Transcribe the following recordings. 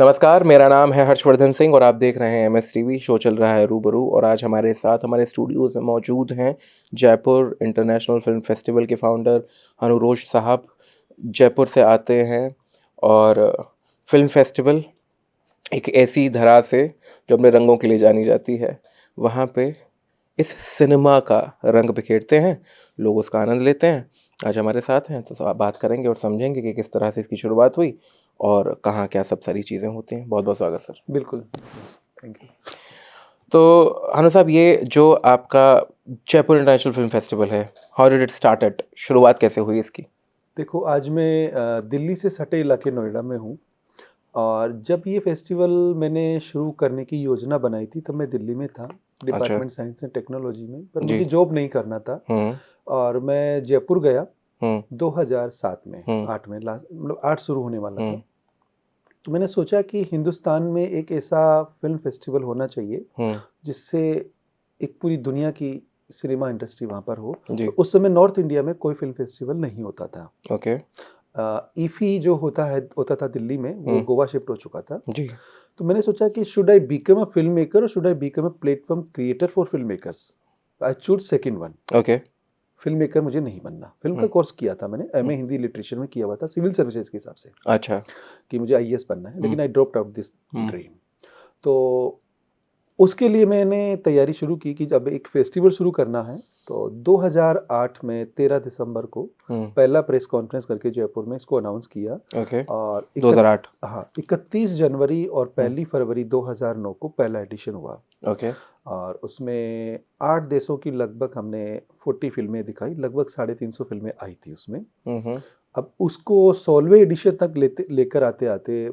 नमस्कार, मेरा नाम है हर्षवर्धन सिंह और आप देख रहे हैं एमएस टीवी। शो चल रहा है रूबरू और आज हमारे साथ हमारे स्टूडियोज़ में मौजूद हैं जयपुर इंटरनेशनल फ़िल्म फेस्टिवल के फाउंडर अनुरोष साहब। जयपुर से आते हैं और फ़िल्म फेस्टिवल एक ऐसी धरा से जो अपने रंगों के लिए जानी जाती है, वहाँ पे इस सिनेमा का रंग बिखेरते हैं, लोग उसका आनंद लेते हैं। आज हमारे साथ हैं तो बात करेंगे और समझेंगे कि किस तरह से इसकी शुरुआत हुई और कहाँ क्या सब सारी चीज़ें होती हैं। बहुत बहुत स्वागत सर। बिल्कुल, थैंक यू। तो अनु साहब, ये जो आपका जयपुर इंटरनेशनल फिल्म फेस्टिवल है, हाउ डिड इट स्टार्टेड? शुरुआत कैसे हुई इसकी? देखो, आज मैं दिल्ली से सटे इलाके नोएडा में हूँ और जब ये फेस्टिवल मैंने शुरू करने की योजना बनाई थी तब मैं दिल्ली में था, अच्छा। डिपार्टमेंट साइंस एंड टेक्नोलॉजी में, पर जी। मुझे जॉब नहीं करना था और मैं जयपुर गया 2007 में, 8 में, मतलब 8 शुरू होने वाला था। तो मैंने सोचा कि हिंदुस्तान में एक ऐसा फिल्म फेस्टिवल होना चाहिए जिससे एक पूरी दुनिया की सिनेमा इंडस्ट्री वहाँ पर हो। जी। तो उस समय नॉर्थ इंडिया में कोई फिल्म फेस्टिवल नहीं होता था। ओके। ईफी जो होता था दिल्ली में, वो गोवा शिफ्ट हो चुका था। जी। तो मैंने सोचा कि should I become a film maker और should I become a platform creator for film makers. I choose second one. Okay. Film maker मुझे नहीं बनना। फिल्म का कोर्स किया था मैंने, एमए हिंदी लिटरेचर में किया हुआ था, सिविल सर्विसेज के हिसाब से, अच्छा। कि मुझे आईएएस बनना है, लेकिन I dropped out this dream. तो उसके लिए मैंने तैयारी शुरू की कि जब एक फेस्टिवल शुरू करना है तो 2008 में 13 दिसंबर को पहला प्रेस कॉन्फ्रेंस करके जयपुर में इसको अनाउंस किया। ओके। और 2008। हाँ, 31 जनवरी और 1 फरवरी 2009 को पहला एडिशन हुआ। ओके। और उसमें 8 देशों की लगभग हमने 40 फिल्में दिखाई, लगभग 350 फिल्में आई थी उसमें। अब उसको 16वें एडिशन तक लेकर आते आते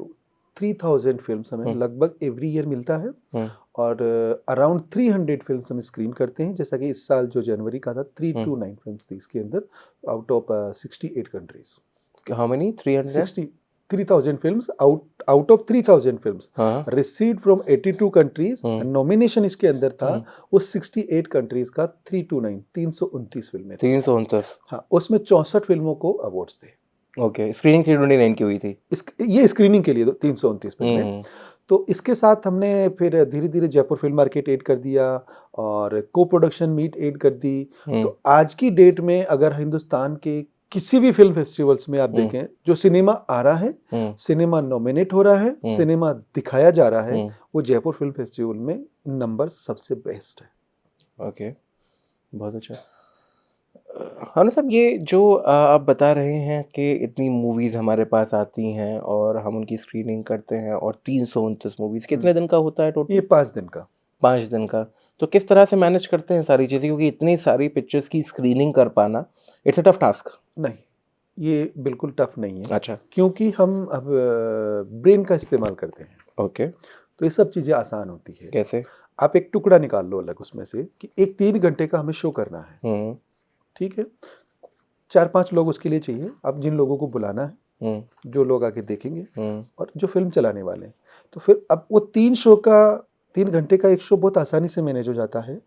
3000 फिल्म्स हमें लगभग एवरी ईयर मिलता है और अराउंड 300 फिल्म्स हम स्क्रीन करते हैं। जैसा कि इस साल जो जनवरी का था 329 फिल्म्स थी इसके अंदर, out of 68 countries. How many? 300? 3,000 films out of 3,000 films received from 82 countries. Nomination इसके अंदर था वो 68 कंट्रीज का, 329 फिल्में थी। 329। हाँ, उसमें 64 फिल्मों को अवार्ड्स थे। ओके। स्क्रीनिंग 329 की हुई थी। ये स्क्रीनिंग के लिए 329 फिल्में। तो इसके साथ हमने फिर धीरे धीरे जयपुर फिल्म मार्केट ऐड कर दिया और को प्रोडक्शन मीट ऐड कर दी। तो आज की डेट में अगर हिंदुस्तान के किसी भी फिल्म फेस्टिवल्स में आप देखें, जो सिनेमा आ रहा है, सिनेमा नॉमिनेट हो रहा है, सिनेमा दिखाया जा रहा है, वो जयपुर फिल्म फेस्टिवल में नंबर सबसे बेस्ट है। ओके, बहुत अच्छा। हाँ साहब, ये जो आप बता रहे हैं कि इतनी मूवीज़ हमारे पास आती हैं और हम उनकी स्क्रीनिंग करते हैं और 329 मूवीज़ कितने दिन का होता है टोटल? ये 5 दिन का। 5 दिन का। तो किस तरह से मैनेज करते हैं सारी चीज़ें, क्योंकि इतनी सारी पिक्चर्स की स्क्रीनिंग कर पाना इट्स अ टफ टास्क। नहीं, ये बिल्कुल टफ नहीं है। अच्छा। क्योंकि हम अब ब्रेन का इस्तेमाल करते हैं, ओके। तो ये सब चीज़ें आसान होती है। कैसे? आप एक टुकड़ा निकाल लो अलग उसमें से कि एक 3 घंटे का हमें शो करना है, ठीक है। 4-5 लोग उसके लिए चाहिए। अब जिन लोगों को बुलाना है, जो लोग आके देखेंगे और जो फिल्म चलाने वाले हैं, तो फिर अब वो 3 घंटे का एक शो बहुत आसानी से मैनेज हो जाता है।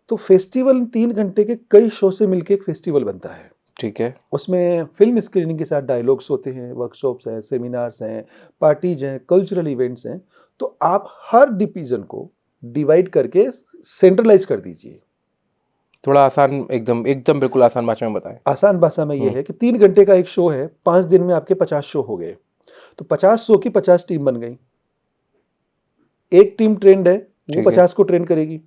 तो फेस्टिवल 3 घंटे के कई शो से मिलके एक फेस्टिवल बनता है। ठीक है। उसमें फिल्म स्क्रीनिंग के साथ डायलॉग्स होते हैं, वर्कशॉप्स हैं, सेमिनार्स हैं, पार्टीज हैं, कल्चरल इवेंट्स हैं। तो आप हर डिवीजन को डिवाइड करके सेंट्रलाइज कर दीजिए। थोड़ा आसान, एकदम एकदम बिल्कुल आसान भाषा में बताएं। आसान भाषा में ये है कि 3 घंटे का एक शो है, 5 दिन में आपके 50 शो हो गए, तो 50 शो की 50 टीम बन गई। एक टीम ट्रेंड है, वो 50 को ट्रेन करेगी,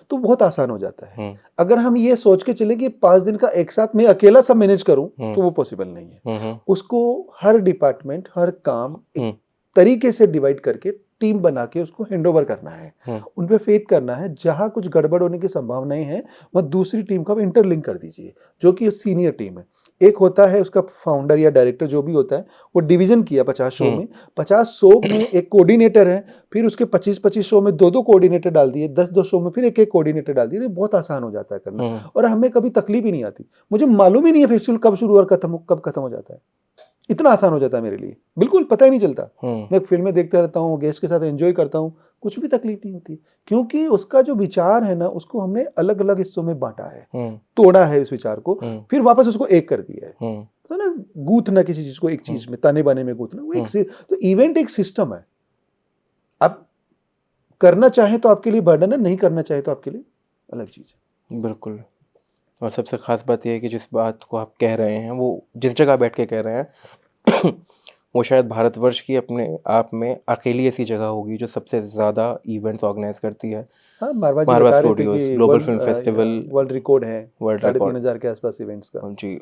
तो बहुत आसान हो जाता है। अगर हम ये सोच के चले कि 5 दिन का एक साथ मैं अकेला सब मैनेज करूं, तो वो पॉसिबल नहीं है। उसको हर डिपार्टमेंट, हर काम एक तरीके से डिवाइड करके टीम बना के उसको हैंडओवर करना है, उन पे फेथ करना है। जहां कुछ गड़बड़ होने की संभावनाएं हैं, वह दूसरी टीम को इंटरलिंक कर दीजिए, जो कि सीनियर टीम है। एक होता है उसका फाउंडर या डायरेक्टर, जो भी होता है, वो डिवीजन किया 50 शो में, 50 शो में एक कोऑर्डिनेटर है, फिर उसके 25-25 शो में 2-2 कोऑर्डिनेटर डाल दिए, 10-10 शो में फिर एक कोऑर्डिनेटर डाल दिए। तो बहुत आसान हो जाता है करना और हमें कभी तकलीफ ही नहीं आती। मुझे मालूम ही नहीं है फेस्टिवल कब शुरू और कब खत्म हो जाता है। इतना आसान हो जाता है मेरे लिए, बिल्कुल पता ही नहीं चलता। मैं फिल्में देखता रहता हूँ, गेस्ट के साथ एंजॉय करता हूँ, कुछ भी तकलीफ नहीं होती, क्योंकि उसका जो विचार है ना, उसको हमने अलग अलग हिस्सों में बांटा है, तोड़ा है इस विचार को, फिर वापस उसको एक कर दिया है। तो ना, गूंथना किसी चीज को एक चीज में, ताने बाने में गूंथना, वो एक तो इवेंट एक सिस्टम है। अब करना चाहे तो आपके लिए बर्डन है, नहीं करना चाहे तो आपके लिए अलग चीज़ है। बिल्कुल। और सबसे ख़ास बात ये है कि जिस बात को आप कह रहे हैं, वो जिस जगह बैठ के कह रहे हैं वो शायद भारतवर्ष की अपने आप में अकेली ऐसी जगह होगी जो सबसे ज़्यादा इवेंट्स ऑर्गेनाइज़ करती है। हाँ, मारवा जी मारवा बता रहे थे स्टूडियोज़, कि global film festival, world record है वर्ल्ड रिकॉर्ड। 3,500 के आसपास इवेंट्स का। जी,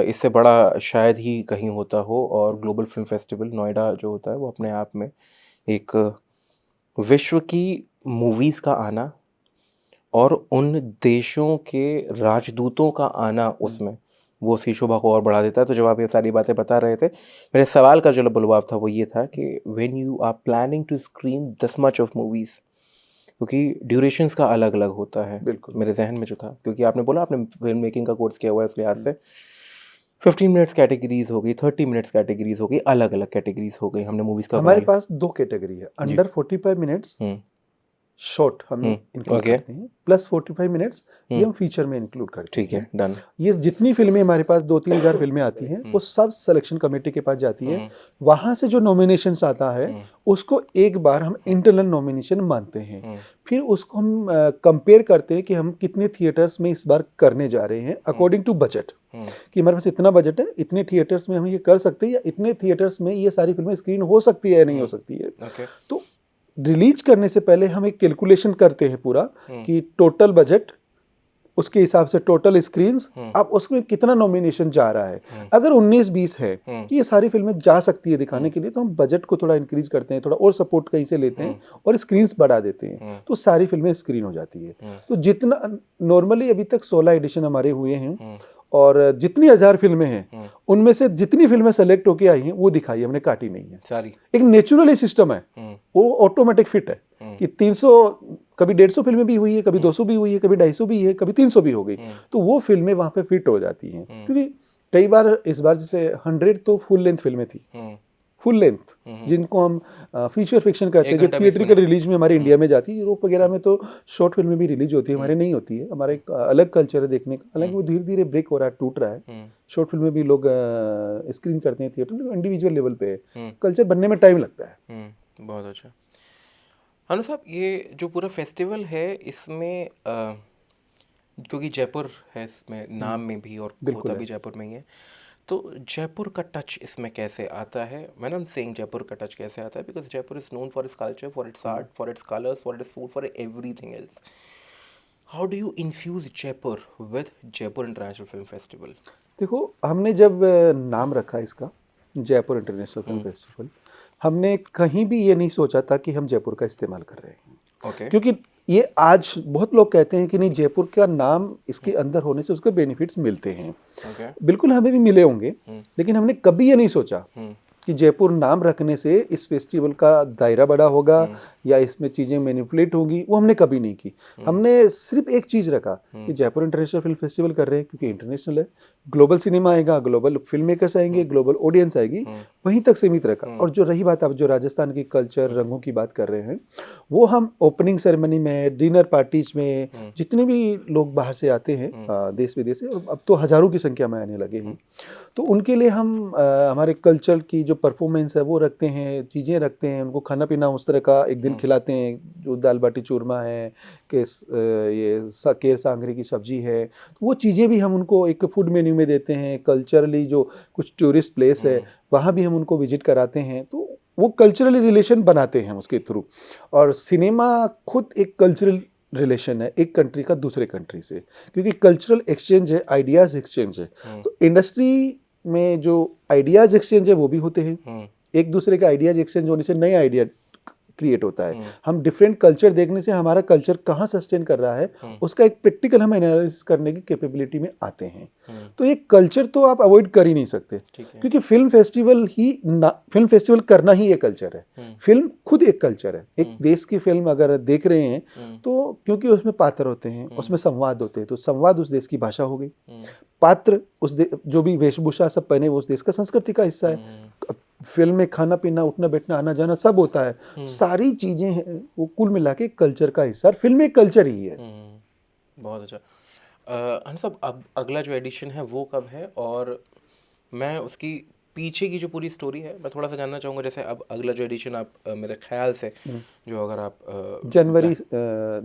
इससे बड़ा शायद ही कहीं होता हो। और ग्लोबल फिल्म फेस्टिवल नोएडा जो होता है वो अपने आप में एक विश्व की मूवीज़ का आना और उन देशों के राजदूतों का आना उसमें, वो उसकी शोभा को और बढ़ा देता है। तो जब आप ये सारी बातें बता रहे थे, मेरे सवाल का जो लबुलवाब था वो ये था कि when you are planning to screen this much of movies, क्योंकि ड्यूरेशंस का अलग-अलग होता है, बिल्कुल। मेरे ज़हन में जो था, क्योंकि आपने बोला आपने फ़िल्म मेकिंग का कोर्स किया हुआ है, इस लिहाज़ से 15 मिनट्स कैटेगरीज़ हो गई, 30 मिनट्स कैटेगरीज़ हो गई, अलग-अलग कैटेगरीज़ हो गई, हमने मूवीज़ का हमारे बनाई। पास 2 कैटेगरी है, जी। अंडर 45 मिनट्स हुँ, शॉर्ट हम इंक्लूड ओके, करते हैं, प्लस 45 मिनट्स ये हुँ, हम फीचर में इंक्लूड करते ठीक हैं। है, डन। ये जितनी फिल्में हमारे पास 2-3 हज़ार फिल्में आती हैं, वो सब सिलेक्शन कमेटी के पास जाती है। हुँ, वहाँ से जो नॉमिनेशंस आता है, हुँ, उसको एक बार हम इंटरनल नॉमिनेशन मानते हैं। हुँ, फिर उसको हम कंपेयर करते हैं कि हम कितने थिएटर्स में इस बार करने जा रहे हैं अकॉर्डिंग टू बजट, हुँ, कि हमारे पास इतना बजट है, इतने थिएटर्स में हम ये कर सकते हैं या इतने थिएटर्स में ये सारी फिल्में स्क्रीन हो सकती है या नहीं हो सकती है। ओके, तो रिलीज करने से पहले हम एक कैलकुलेशन करते हैं पूरा कि टोटल बजट, उसके हिसाब से टोटल स्क्रीन्स, अब उसमें कितना नॉमिनेशन जा रहा है। अगर 19-20 है कि ये सारी फिल्में जा सकती है दिखाने के लिए, तो हम बजट को थोड़ा इंक्रीज करते हैं, थोड़ा और सपोर्ट कहीं से लेते हैं और स्क्रीन्स बढ़ा देते हैं, तो सारी फिल्में स्क्रीन हो जाती है। तो जितना नॉर्मली अभी तक 16 एडिशन हमारे हुए हैं और जितनी 1000 फिल्में हैं उनमें से जितनी फिल्में सेलेक्ट होके आई हैं वो दिखाई है हमने, काटी नहीं है। सारी। एक नेचुरल सिस्टम है, वो ऑटोमेटिक फिट है कि 300, कभी 150 फिल्में भी हुई है, कभी 200 भी हुई है, कभी 250 भी है, कभी 300 भी हो गई, तो वो फिल्में वहां पे फिट हो जाती हैं। क्योंकि कई बार इस बार जैसे 100 तो फुल लेंथ फिल्में थी, फुल लेंथ जिनको हम फीचर फिक्शन कहते हैं, जो थिएट्रिकल रिलीज में हमारे इंडिया में जाती है। यूरोप वगैरह में तो शॉर्ट फिल्में भी रिलीज होती है, हमारे नहीं होती है। हमारा एक अलग कल्चर है देखने का, हालांकि वो धीरे धीरे ब्रेक हो रहा है, टूट रहा है। शॉर्ट फिल्में भी लोग स्क्रीन करते हैं थिएटर में, इंडिविजुअल लेवल पे कल्चर बनने में टाइम लगता है। बहुत अच्छा। अनु साहब, ये जो पूरा फेस्टिवल है इसमें क्योंकि जयपुर है इसमें नाम में भी और होता भी जयपुर में ही है, तो जयपुर का टच इसमें कैसे आता है? मैंने सेइंग जयपुर का टच कैसे आता है, because Jaipur is known for its culture, for its art, for its colours, for its food, for everything else. How do you infuse Jaipur with Jaipur international film festival? देखो, हमने जब नाम रखा इसका जयपुर इंटरनेशनल फिल्म फेस्टिवल, हमने कहीं भी ये नहीं सोचा था कि हम जयपुर का इस्तेमाल कर रहे हैं। ओके। क्योंकि ये आज बहुत लोग कहते हैं कि नहीं, जयपुर का नाम इसके अंदर होने से उसके बेनिफिट्स मिलते हैं। ओके। बिल्कुल हमें भी मिले होंगे, लेकिन हमने कभी ये नहीं सोचा कि जयपुर नाम रखने से इस फेस्टिवल का दायरा बड़ा होगा या इसमें चीज़ें मैनिपुलेट होंगी, वो हमने कभी नहीं की। हमने सिर्फ एक चीज़ रखा कि जयपुर इंटरनेशनल फिल्म फेस्टिवल कर रहे हैं क्योंकि इंटरनेशनल है, ग्लोबल सिनेमा आएगा, ग्लोबल फिल्म मेकर्स आएंगे, ग्लोबल ऑडियंस आएगी, वहीं तक सीमित रखा। और जो रही बात, अब जो राजस्थान की कल्चर रंगों की बात कर रहे हैं, वो हम ओपनिंग सेरेमनी में, डिनर पार्टीज में, जितने भी लोग बाहर से आते हैं देश विदेश से, और अब तो हज़ारों की संख्या में आने लगे हैं, तो उनके लिए हम हमारे कल्चर की जो परफॉर्मेंस है वो रखते हैं, चीज़ें रखते हैं, उनको खाना पीना उस तरह का एक दिन खिलाते हैं, जो दाल बाटी चूरमा है, कि ये केर सांगरी की सब्जी है, तो वो चीज़ें भी हम उनको एक फूड मेन्यू में देते हैं। कल्चरली जो कुछ टूरिस्ट प्लेस है वहाँ भी हम उनको विजिट कराते हैं, तो वो कल्चरली रिलेशन बनाते हैं उसके थ्रू। और सिनेमा खुद एक कल्चरल रिलेशन है एक कंट्री का दूसरे कंट्री से, क्योंकि कल्चरल एक्सचेंज है, आइडियाज़ एक्सचेंज है। तो इंडस्ट्री में जो आइडियाज़ एक्सचेंज है वो भी होते हैं, एक दूसरे के आइडियाज़ एक्सचेंज होने से नए आइडिया क्रिएट होता है। हम डिफरेंट कल्चर देखने से हमारा कल्चर कहाँ सस्टेन कर रहा है, उसका एक प्रैक्टिकल हम एनालिसिस करने की कैपेबिलिटी में आते हैं। तो ये कल्चर तो आप अवॉइड कर ही नहीं सकते, क्योंकि फिल्म फेस्टिवल करना ही एक कल्चर है। फिल्म खुद एक कल्चर है। एक देश की फिल्म अगर देख रहे हैं तो क्योंकि उसमें पात्र होते हैं, उसमें संवाद होते हैं, तो संवाद उस देश की भाषा हो गई, पात्र जो भी वेशभूषा सब पहने वो उस देश का संस्कृति का हिस्सा है। फिल्म में खाना पीना, उठना बैठना, आना जाना सब होता है, सारी चीजें हैं, वो कुल मिला के कल्चर का हिस्सा। फिल्म एक कल्चर ही है। बहुत अच्छा। हम सब अब अगला जो एडिशन है वो कब है, और मैं उसकी पीछे की जो पूरी स्टोरी है मैं थोड़ा सा जानना चाहूँगा। जैसे अब अगला जो एडिशन आप मेरे ख्याल से जो अगर आप जनवरी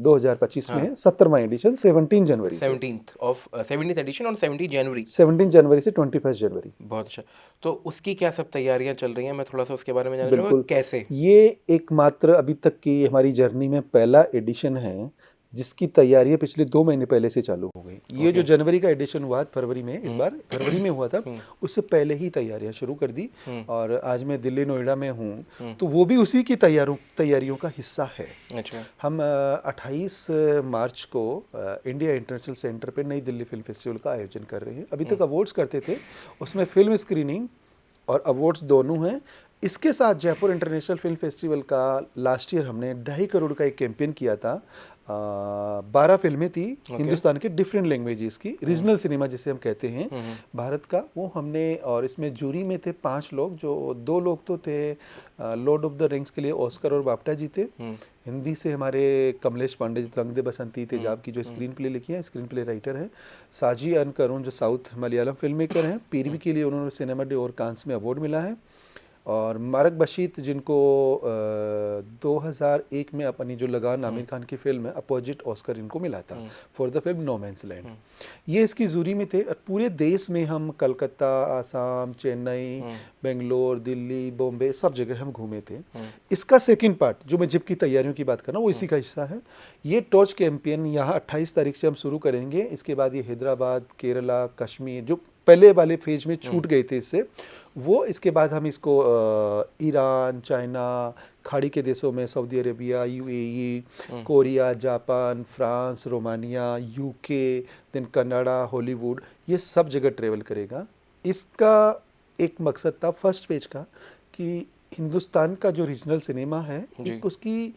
2025 में हाँ है 70वां एडिशन 17 जनवरी से 17th एडिशन और 17 जनवरी 17 जनवरी से 21 जनवरी। बहुत अच्छा। तो उसकी क्या सब तैयारियां चल रही हैं, मैं थोड़ा सा उसके बारे में जानना चाहूँगा बिल्कुल, कैसे। ये एकमात्र अभी तक की हमारी जर्नी में पहला एडिशन है जिसकी तैयारियां पिछले 2 महीने पहले से चालू हो गई। ये जो जनवरी का एडिशन हुआ फरवरी में, इस बार फरवरी में हुआ था, उससे पहले ही तैयारियां शुरू कर दी। और आज मैं दिल्ली नोएडा में हूँ तो वो भी उसी की तैयारियों का हिस्सा है। अच्छा। हम 28 मार्च को इंडिया इंटरनेशनल सेंटर पे नई दिल्ली फिल्म फेस्टिवल का आयोजन कर रहे हैं। अभी तक अवार्ड्स करते थे, उसमें फिल्म स्क्रीनिंग और अवार्ड्स दोनों हैं। इसके साथ जयपुर इंटरनेशनल फिल्म फेस्टिवल का लास्ट ईयर हमने 2.5 करोड़ का एक कैंपेन किया था। 12 फिल्में थी हिंदुस्तान के डिफरेंट लैंग्वेजेस की, रीजनल सिनेमा जिसे हम कहते हैं भारत का, वो हमने, और इसमें जूरी में थे 5 लोग, जो 2 लोग तो थे लॉर्ड ऑफ द रिंग्स के लिए ऑस्कर और बाफ्टा जीते। हिंदी से हमारे कमलेश पांडे रंग दे बसंती तेजाब की जो स्क्रीन प्ले लिखी है, स्क्रीन प्ले राइटर है। साजी अन करुण जो साउथ मलयालम फिल्म मेकर हैं, पीरवी के लिए उन्होंने सिनेमा डे और कांस में अवार्ड मिला है। और मारक बशीत जिनको 2001 में अपनी जो लगान आमिर खान की फिल्म है अपोजिट, ऑस्कर इनको मिला था for the film no man's land. ये इसकी जूरी में थे। और पूरे देश में हम कलकत्ता, आसाम, चेन्नई, बेंगलोर, दिल्ली, बॉम्बे, सब जगह हम घूमे थे। इसका सेकंड पार्ट जो मैं जिप की तैयारियों की बात कर रहा हूँ वो इसी का हिस्सा है। ये टॉर्च कैंपेन यहाँ 28 तारीख से हम शुरू करेंगे। इसके बाद ये हैदराबाद, केरला, कश्मीर जो पहले वाले फेज में छूट गए थे इससे, वो इसके बाद हम इसको ईरान, चाइना, खाड़ी के देशों में Saudi Arabia, UAE, Korea, Japan, France, Romania, UK, then Canada, Hollywood, ये सब जगह ट्रेवल करेगा। इसका एक मकसद था फर्स्ट पेज का कि हिंदुस्तान का जो रीजनल सिनेमा है एक उसकी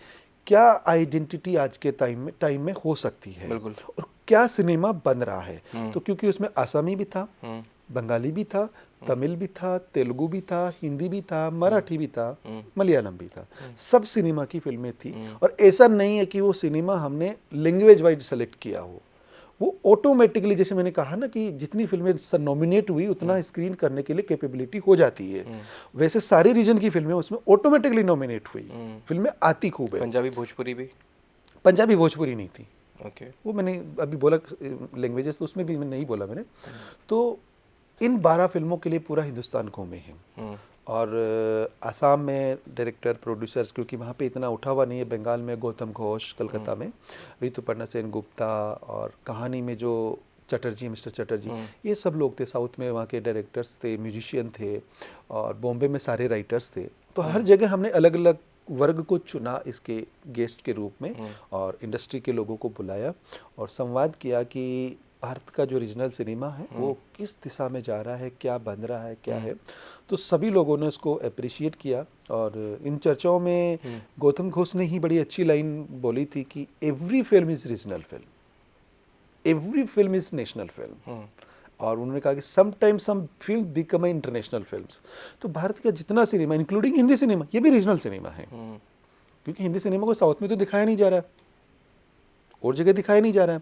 क्या आइडेंटिटी आज के टाइम में हो सकती है, बिल्कुल, और क्या सिनेमा बन रहा है। तो क्योंकि उसमें आसामी भी था, बंगाली भी था, तमिल भी था, तेलुगु भी था, हिंदी भी था, मराठी भी था, मलयालम भी था, सब सिनेमा की फिल्में थी। और ऐसा नहीं है कि वो सिनेमा हमने लैंग्वेज वाइज सेलेक्ट किया हो, वो ऑटोमेटिकली, जैसे मैंने कहा ना कि जितनी फिल्में नॉमिनेट हुई उतना स्क्रीन करने के लिए कैपेबिलिटी हो जाती है, वैसे सारे रीजन की फिल्में उसमें ऑटोमेटिकली नॉमिनेट हुई। फिल्में आती खूब है। पंजाबी भोजपुरी भी? पंजाबी भोजपुरी नहीं थी। ओके। वो मैंने अभी बोला लैंग्वेजेस, तो उसमें भी मैं नहीं बोला मैंने। तो इन 12 फिल्मों के लिए पूरा हिंदुस्तान घूमे हैं। और आसाम में डायरेक्टर, प्रोड्यूसर्स, क्योंकि वहाँ पे इतना उठा हुआ नहीं है, बंगाल में गौतम घोष, कलकत्ता में ऋतुपर्णा सेन गुप्ता, और कहानी में जो चटर्जी, मिस्टर चटर्जी, ये सब लोग थे। साउथ में वहाँ के डायरेक्टर्स थे, म्यूजिशियन थे, और बॉम्बे में सारे राइटर्स थे। तो हर जगह हमने अलग अलग वर्ग को चुना इसके गेस्ट के रूप में, और इंडस्ट्री के लोगों को बुलाया और संवाद किया कि भारत का जो रीजनल सिनेमा है वो किस दिशा में जा रहा है, क्या बन रहा है, क्या है। तो सभी लोगों ने उसको अप्रिशिएट किया। और इन चर्चाओं में गौतम घोष ने ही बड़ी अच्छी लाइन बोली थी कि every film is regional film, every film is national film. और उन्होंने कहा कि sometimes some film become international films. तो भारत का जितना सिनेमा, इंक्लूडिंग हिंदी सिनेमा, ये भी रीजनल सिनेमा है, क्योंकि हिंदी सिनेमा को साउथ में तो दिखाया नहीं जा रहा है और जगह दिखाया नहीं जा रहा है।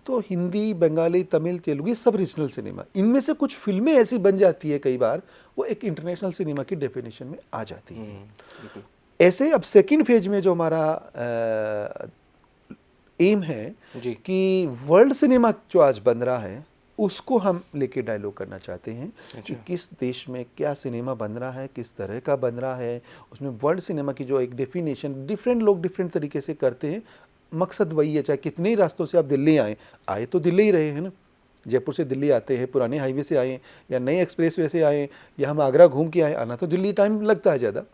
तो हिंदी, बंगाली, तमिल, तेलुगु, ये सब रीजनल सिनेमा। इनमें से कुछ फिल्में ऐसी बन जाती है कई बार, वो एक इंटरनेशनल सिनेमा की डेफिनेशन में आ जाती है। ऐसे अब सेकंड फेज में जो हमारा एम है कि वर्ल्ड सिनेमा जो आज बन रहा है उसको हम लेके डायलॉग करना चाहते हैं। कि किस देश में क्या सिनेमा बन रहा है, किस तरह का बन रहा है, उसमें वर्ल्ड सिनेमा की जो एक डेफिनेशन डिफरेंट लोग डिफरेंट तरीके से करते हैं। मकसद वही है, चाहे कितने ही रास्तों से आप दिल्ली आए तो दिल्ली ही रहे हैं ना, जयपुर से दिल्ली आते हैं, पुराने हाईवे से आए या नए एक्सप्रेस वे से आए, या हम आगरा घूम के आए, आना तो दिल्ली टाइम लगता है ज़्यादा।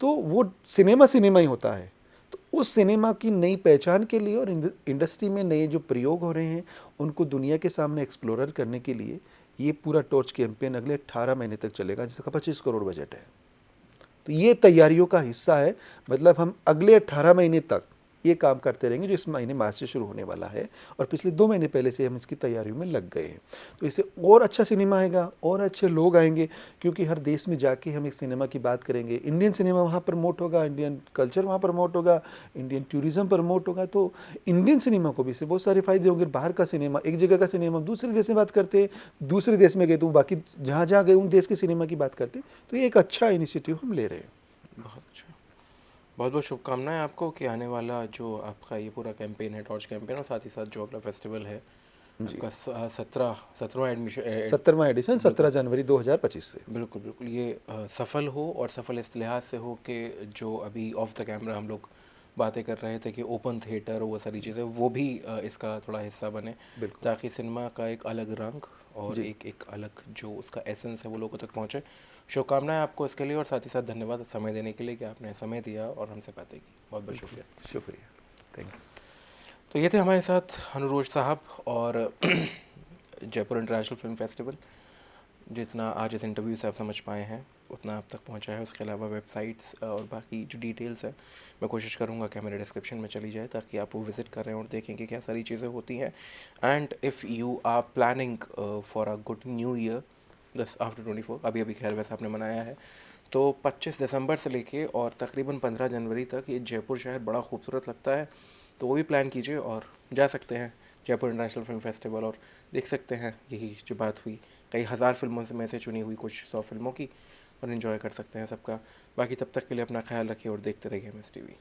तो वो सिनेमा ही होता है। तो उस सिनेमा की नई पहचान के लिए और इंडस्ट्री में नए जो प्रयोग हो रहे हैं उनको दुनिया के सामने एक्सप्लोरर करने के लिए ये पूरा टॉर्च कैंपेन अगले 18 महीने तक चलेगा, जिसका 25 करोड़ बजट है। तो ये तैयारियों का हिस्सा है। मतलब हम अगले 18 महीने तक ये काम करते रहेंगे जो इस महीने मार्च से शुरू होने वाला है, और पिछले 2 महीने पहले से हम इसकी तैयारियों में लग गए हैं। तो इससे और अच्छा सिनेमा आएगा और अच्छे लोग आएंगे, क्योंकि हर देश में जाके हम एक सिनेमा की बात करेंगे, इंडियन सिनेमा वहाँ प्रमोट होगा, इंडियन कल्चर वहाँ प्रमोट होगा, इंडियन टूरिज़्म प्रमोट होगा। तो इंडियन सिनेमा को भी इससे बहुत सारे फायदे होंगे। बाहर का सिनेमा, एक जगह का सिनेमा दूसरे देश में बात करते हैं, दूसरे देश में गए तो बाकी जहाँ जहाँ गए उन देश के सिनेमा की बात करते हैं। तो ये एक अच्छा इनिशिएटिव हम ले रहे हैं। बहुत अच्छा, बहुत बहुत शुभकामनाएं आपको कि आने वाला जो आपका ये पूरा कैंपेन है, टॉर्च कैंपेन, और साथ ही साथ जो अपना फेस्टिवल है जी, आपका 17वां एडमिशन 17वां एडिशन 17 जनवरी 2025 से। बिल्कुल बिल्कुल ये सफल हो, और सफल इस लिहाज से हो कि जो अभी ऑफ द कैमरा हम लोग बातें कर रहे थे कि ओपन थिएटर वो सारी चीज़ें वो भी इसका थोड़ा हिस्सा बने, बिल्कुल ताकि सिनेमा का एक अलग रंग और जी, एक एक अलग जो उसका एसेंस है वो लोगों तक पहुँचे। शुभकामनाएं आपको इसके लिए, और साथ ही साथ धन्यवाद समय देने के लिए कि आपने समय दिया और हमसे बातें की। बहुत बहुत शुक्रिया। शुक्रिया, थैंक यू। तो ये थे हमारे साथ अनुरोज साहब, और जयपुर इंटरनेशनल फिल्म फेस्टिवल जितना आज इस इंटरव्यू से आप समझ पाए हैं उतना आप तक पहुंचा है। उसके अलावा वेबसाइट्स और बाकी जो डिटेल्स हैं मैं कोशिश करूंगा कि मेरे डिस्क्रिप्शन में चली जाए, ताकि आप वो विज़िट करें और देखें कि क्या सारी चीज़ें होती हैं। And if you are planning for a good new year thus after 24, अभी अभी खैर वैसे आपने मनाया है, तो 25 दिसंबर से लेके और तकरीबन 15 जनवरी तक ये जयपुर शहर बड़ा खूबसूरत लगता है। तो वो भी प्लान कीजिए और जा सकते हैं जयपुर इंटरनेशनल फिल्म फेस्टिवल, और देख सकते हैं यही जो बात हुई कई हज़ार फिल्मों से में से चुनी हुई कुछ 100 फिल्मों की, और इन्जॉय कर सकते हैं सबका। बाकी तब तक के लिए अपना ख्याल रखिए और देखते रहिए MS TV।